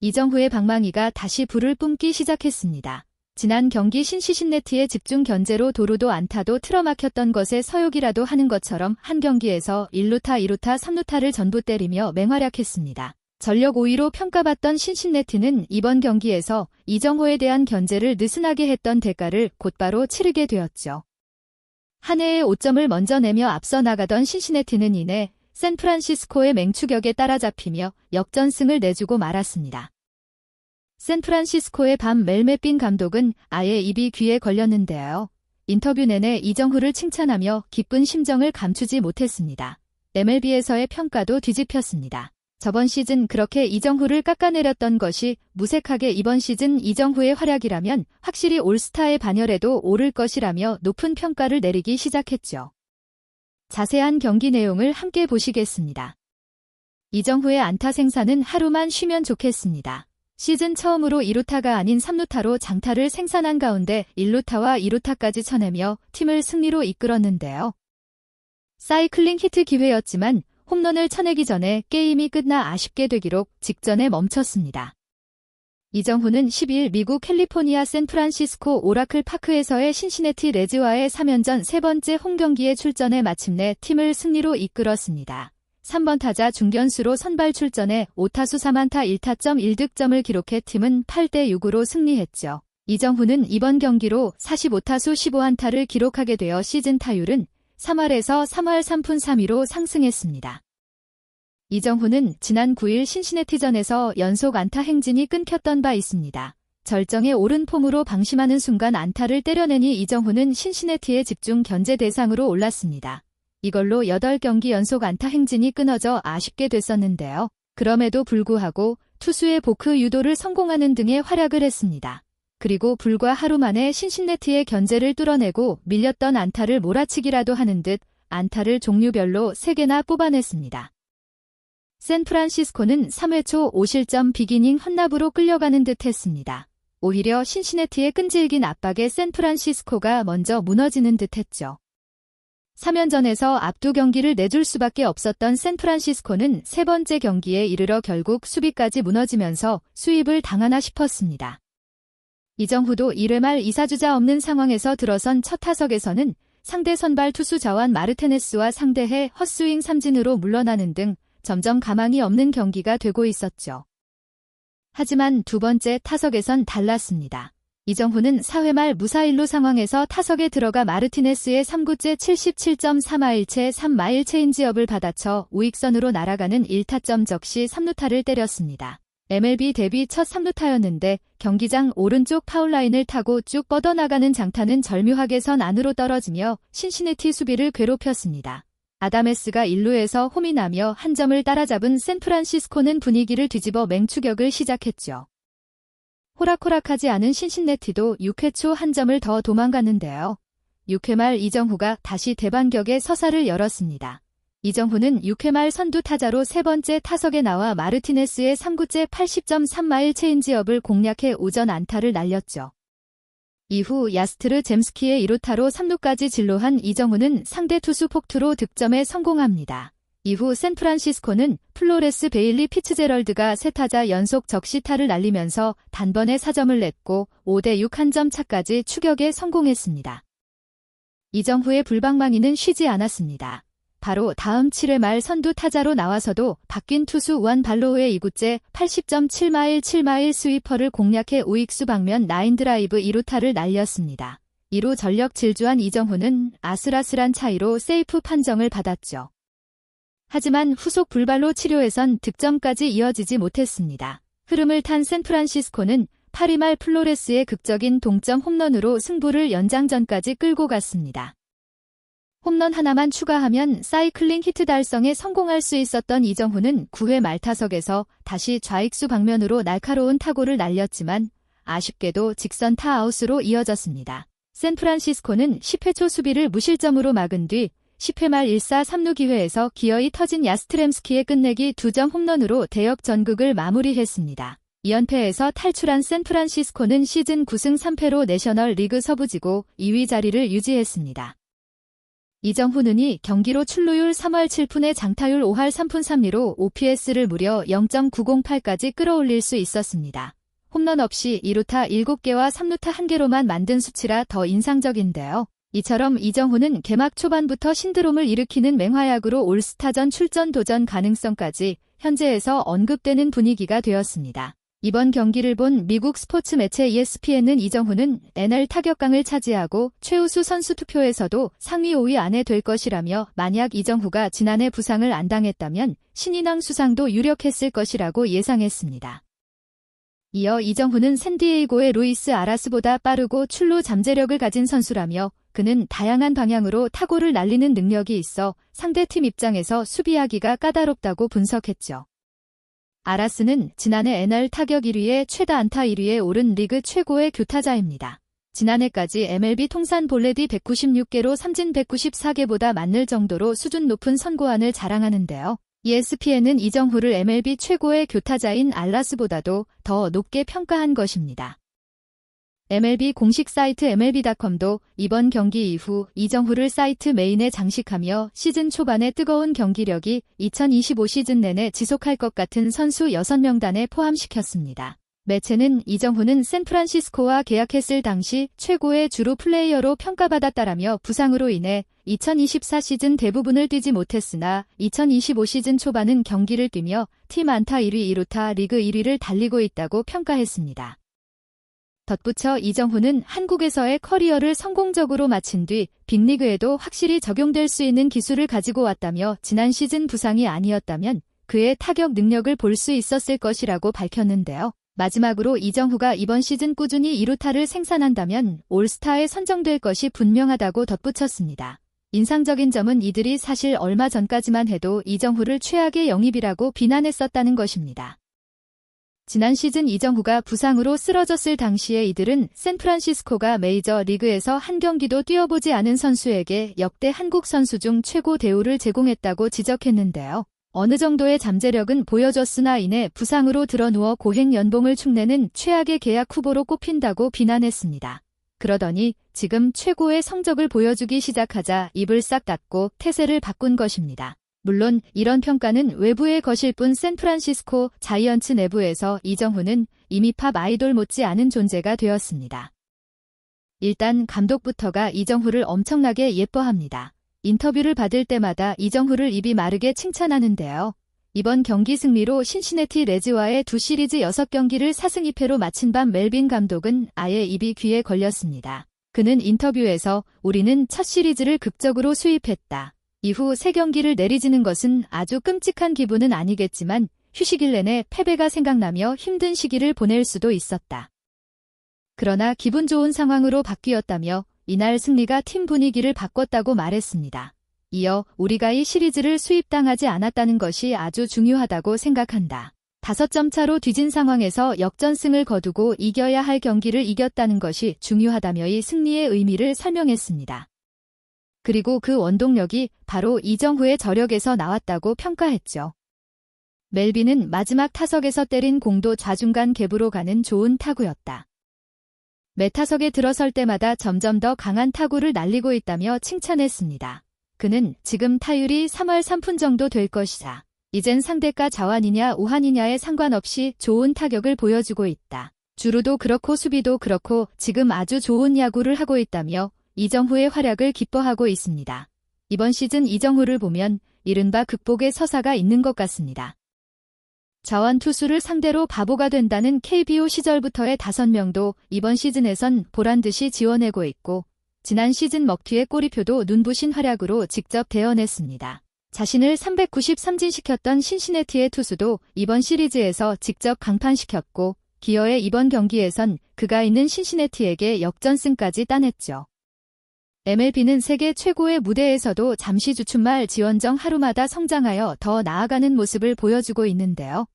이정후의 방망이가 다시 불을 뿜기 시작했습니다. 지난 경기 신시신네티의 집중 견제로 도루도 안타도 틀어막혔던 것에 서욕이라도 하는 것처럼 한 경기에서 1루타, 2루타, 3루타를 전부 때리며 맹활약했습니다. 전력 5위로 평가받던 신시내티는 이번 경기에서 이정후에 대한 견제를 느슨하게 했던 대가를 곧바로 치르게 되었죠. 한 해의 5점을 먼저 내며 앞서 나가던 신시내티는 이내 샌프란시스코의 맹추격에 따라잡히며 역전승을 내주고 말았습니다. 샌프란시스코의 밤 멜메빈 감독은 아예 입이 귀에 걸렸는데요. 인터뷰 내내 이정후를 칭찬하며 기쁜 심정을 감추지 못했습니다. MLB에서의 평가도 뒤집혔습니다. 저번 시즌 그렇게 이정후를 깎아내렸던 것이 무색하게 이번 시즌 이정후의 활약이라면 확실히 올스타의 반열에도 오를 것이라며 높은 평가를 내리기 시작했죠. 자세한 경기 내용을 함께 보시겠습니다. 이정후의 안타 생산은 하루만 쉬면 좋겠습니다. 시즌 처음으로 2루타가 아닌 3루타로 장타를 생산한 가운데 1루타와 2루타까지 쳐내며 팀을 승리로 이끌었는데요. 사이클링 히트 기회였지만 홈런을 쳐내기 전에 게임이 끝나 아쉽게 되기로 직전에 멈췄습니다. 이정후는 12일 미국 캘리포니아 샌프란시스코 오라클 파크에서의 신시내티 레즈와의 3연전 세 번째 홈경기에 출전해 마침내 팀을 승리로 이끌었습니다. 3번 타자 중견수로 선발 출전해 5타수 3안타 1타점 1득점을 기록해 팀은 8대6으로 승리했죠. 이정후는 이번 경기로 45타수 15안타를 기록하게 되어 시즌 타율은 3할에서 3할 3푼 3리로 상승했습니다. 이정후는 지난 9일 신시내티전에서 연속 안타 행진이 끊겼던 바 있습니다. 절정에 오른 폼으로 방심하는 순간 안타를 때려내니 이정후는 신시내티의 집중 견제 대상으로 올랐습니다. 이걸로 8경기 연속 안타 행진이 끊어져 아쉽게 됐었는데요. 그럼에도 불구하고 투수의 보크 유도를 성공하는 등의 활약을 했습니다. 그리고 불과 하루 만에 신시내티의 견제를 뚫어내고 밀렸던 안타를 몰아치기라도 하는 듯 안타를 종류별로 3개나 뽑아냈습니다. 샌프란시스코는 3회 초 5실점 비기닝 헌납으로 끌려가는 듯 했습니다. 오히려 신시내티의 끈질긴 압박에 샌프란시스코가 먼저 무너지는 듯 했죠. 3연전에서 앞두 경기를 내줄 수밖에 없었던 샌프란시스코는 세 번째 경기에 이르러 결국 수비까지 무너지면서 수입을 당하나 싶었습니다. 이정후도 1회 말 2사주자 없는 상황에서 들어선 첫 타석에서는 상대 선발 투수 자완 마르테네스와 상대해 헛스윙 삼진으로 물러나는 등 점점 가망이 없는 경기가 되고 있었죠. 하지만 두 번째 타석에선 달랐습니다. 이정후는 4회 말 무사일루 상황에서 타석에 들어가 마르티네스의 3구째 77.3마일째 3마일 체인지업을 받아쳐 우익선으로 날아가는 1타점 적시 3루타를 때렸습니다. MLB 데뷔 첫 3루타였는데 경기장 오른쪽 파울라인을 타고 쭉 뻗어나가는 장타는 절묘하게 선 안으로 떨어지며 신시내티 수비를 괴롭혔습니다. 아다메스가 1루에서 홈이 나며 한 점을 따라잡은 샌프란시스코는 분위기를 뒤집어 맹추격을 시작했죠. 호락호락하지 않은 신시내티도 6회 초 한 점을 더 도망갔는데요. 6회 말 이정후가 다시 대반격의 서사를 열었습니다. 이정후는 6회 말 선두 타자로 세 번째 타석에 나와 마르티네스의 3구째 80.3마일 체인지업을 공략해 오전 안타를 날렸죠. 이후 야스트르 젬스키의 2루타로 3루까지 진로한 이정후는 상대 투수 폭투로 득점에 성공합니다. 이후 샌프란시스코는 플로레스 베일리 피츠제럴드가 세 타자 연속 적시타를 날리면서 단번에 4점을 냈고 5대6 한 점 차까지 추격에 성공했습니다. 이정후의 불방망이는 쉬지 않았습니다. 바로 다음 7회 말 선두 타자로 나와서도 바뀐 투수 우한 발로우의 2구째 80.7마일 7마일 스위퍼를 공략해 우익수 방면 라인드라이브 2루타를 날렸습니다. 이로 전력 질주한 이정후는 아슬아슬한 차이로 세이프 판정을 받았죠. 하지만 후속 불발로 치료에선 득점까지 이어지지 못했습니다. 흐름을 탄 샌프란시스코는 8회 말 플로레스의 극적인 동점 홈런으로 승부를 연장전까지 끌고 갔습니다. 홈런 하나만 추가하면 사이클링 히트 달성에 성공할 수 있었던 이정후는 9회 말 타석에서 다시 좌익수 방면으로 날카로운 타구를 날렸지만 아쉽게도 직선 타아웃으로 이어졌습니다. 샌프란시스코는 10회 초 수비를 무실점으로 막은 뒤 10회 말 1사 3루 기회에서 기어이 터진 야스트렘스키의 끝내기 2점 홈런으로 대역 전극을 마무리했습니다. 2연패에서 탈출한 샌프란시스코는 시즌 9승 3패로 내셔널 리그 서부지구 2위 자리를 유지했습니다. 이정후는 경기로 출루율 3할 7푼에 장타율 5할 3푼 3리로 OPS를 무려 0.908까지 끌어올릴 수 있었습니다. 홈런 없이 2루타 7개와 3루타 1개로만 만든 수치라 더 인상적인데요. 이처럼 이정후는 개막 초반부터 신드롬을 일으키는 맹활약으로 올스타전 출전 도전 가능성까지 현재에서 언급되는 분위기가 되었습니다. 이번 경기를 본 미국 스포츠 매체 ESPN은 이정후는 NL 타격강을 차지하고 최우수 선수 투표에서도 상위 5위 안에 될 것이라며 만약 이정후가 지난해 부상을 안 당했다면 신인왕 수상도 유력했을 것이라고 예상했습니다. 이어 이정후는 샌디에이고의 루이스 아라스보다 빠르고 출루 잠재력을 가진 선수라며 그는 다양한 방향으로 타구를 날리는 능력이 있어 상대팀 입장에서 수비하기가 까다롭다고 분석했죠. 아라스는 지난해 NL 타격 1위에 최다 안타 1위에 오른 리그 최고의 교타자입니다. 지난해까지 MLB 통산 볼넷이 196개로 삼진 194개보다 많을 정도로 수준 높은 선고안을 자랑하는데요. ESPN은 이정후를 MLB 최고의 교타자인 알라스보다도 더 높게 평가한 것입니다. MLB 공식 사이트 MLB.com도 이번 경기 이후 이정후를 사이트 메인에 장식하며 시즌 초반의 뜨거운 경기력이 2025 시즌 내내 지속할 것 같은 선수 6명단에 포함시켰습니다. 매체는 이정후는 샌프란시스코와 계약했을 당시 최고의 주루 플레이어로 평가받았다라며 부상으로 인해 2024 시즌 대부분을 뛰지 못했으나 2025 시즌 초반은 경기를 뛰며 팀 안타 1위 2루타 리그 1위를 달리고 있다고 평가했습니다. 덧붙여 이정후는 한국에서의 커리어를 성공적으로 마친 뒤 빅리그에도 확실히 적용될 수 있는 기술을 가지고 왔다며 지난 시즌 부상이 아니었다면 그의 타격 능력을 볼 수 있었을 것이라고 밝혔는데요. 마지막으로 이정후가 이번 시즌 꾸준히 2루타를 생산한다면 올스타에 선정될 것이 분명하다고 덧붙였습니다. 인상적인 점은 이들이 사실 얼마 전까지만 해도 이정후를 최악의 영입이라고 비난했었다는 것입니다. 지난 시즌 이정후가 부상으로 쓰러졌을 당시에 이들은 샌프란시스코가 메이저 리그에서 한 경기도 뛰어보지 않은 선수에게 역대 한국 선수 중 최고 대우를 제공했다고 지적했는데요. 어느 정도의 잠재력은 보여줬으나 이내 부상으로 드러누워 고행 연봉을 축내는 최악의 계약 후보로 꼽힌다고 비난했습니다. 그러더니 지금 최고의 성적을 보여주기 시작하자 입을 싹 닫고 태세를 바꾼 것입니다. 물론 이런 평가는 외부의 것일 뿐 샌프란시스코 자이언츠 내부에서 이정후는 이미 팝 아이돌 못지않은 존재가 되었습니다. 일단 감독부터가 이정후를 엄청나게 예뻐합니다. 인터뷰를 받을 때마다 이정후를 입이 마르게 칭찬하는데요. 이번 경기 승리로 신시내티 레즈와의 두 시리즈 6경기를 4승 2패로 마친 밤 멜빈 감독은 아예 입이 귀에 걸렸습니다. 그는 인터뷰에서 우리는 첫 시리즈를 극적으로 수입했다. 이후 3경기를 내리지는 것은 아주 끔찍한 기분은 아니겠지만 휴식일 내내 패배가 생각나며 힘든 시기를 보낼 수도 있었다. 그러나 기분 좋은 상황으로 바뀌었다며 이날 승리가 팀 분위기를 바꿨다고 말했습니다. 이어 우리가 이 시리즈를 수입당하지 않았다는 것이 아주 중요하다고 생각한다. 5점 차로 뒤진 상황에서 역전승을 거두고 이겨야 할 경기를 이겼다는 것이 중요하다며 이 승리의 의미를 설명했습니다. 그리고 그 원동력이 바로 이정후의 저력에서 나왔다고 평가했죠. 멜빈은 마지막 타석에서 때린 공도 좌중간 갭으로 가는 좋은 타구였다. 매 타석에 들어설 때마다 점점 더 강한 타구를 날리고 있다며 칭찬했습니다. 그는 지금 타율이 3할 3푼 정도 될 것이다. 이젠 상대가 좌완이냐 우완이냐에 상관없이 좋은 타격을 보여주고 있다. 주루도 그렇고 수비도 그렇고 지금 아주 좋은 야구를 하고 있다며 이정후의 활약을 기뻐하고 있습니다. 이번 시즌 이정후를 보면 이른바 극복의 서사가 있는 것 같습니다. 좌완 투수를 상대로 바보가 된다는 KBO 시절부터의 5명도 이번 시즌에선 보란듯이 지워내고 있고 지난 시즌 먹튀의 꼬리표도 눈부신 활약으로 직접 대어냈습니다. 자신을 393진시켰던 신시내티의 투수도 이번 시리즈에서 직접 강판시켰고 기어의 이번 경기에선 그가 있는 신시내티에게 역전승까지 따냈죠. MLB는 세계 최고의 무대에서도 잠시 주춤할 지원정 하루마다 성장하여 더 나아가는 모습을 보여주고 있는데요.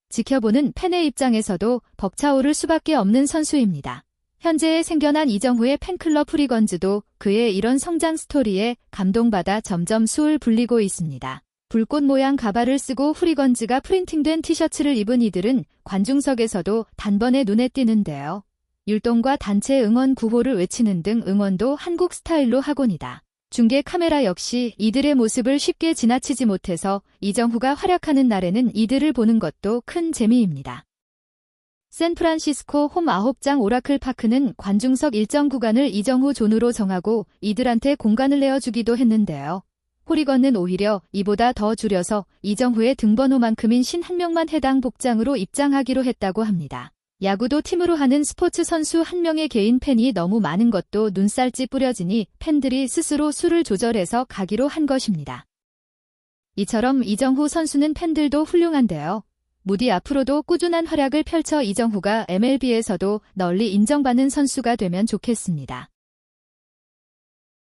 지켜보는 팬의 입장에서도 벅차오를 수밖에 없는 선수입니다. 현재에 생겨난 이정후의 팬클럽 후리건즈도 그의 이런 성장 스토리에 감동받아 점점 수을 불리고 있습니다. 불꽃 모양 가발을 쓰고 후리건즈가 프린팅된 티셔츠를 입은 이들은 관중석에서도 단번에 눈에 띄는데요. 율동과 단체 응원 구호를 외치는 등 응원도 한국 스타일로 하곤이다. 중계 카메라 역시 이들의 모습을 쉽게 지나치지 못해서 이정후가 활약하는 날에는 이들을 보는 것도 큰 재미입니다. 샌프란시스코 홈 9장 오라클 파크는 관중석 일정 구간을 이정후 존으로 정하고 이들한테 공간을 내어주기도 했는데요. 호리건은 오히려 이보다 더 줄여서 이정후의 등번호만큼인 51명만 해당 복장으로 입장하기로 했다고 합니다. 야구도 팀으로 하는 스포츠 선수 한 명의 개인 팬이 너무 많은 것도 눈살찌 뿌려지니 팬들이 스스로 수를 조절해서 가기로 한 것입니다. 이처럼 이정후 선수는 팬들도 훌륭한데요. 부디 앞으로도 꾸준한 활약을 펼쳐 이정후가 MLB에서도 널리 인정받는 선수가 되면 좋겠습니다.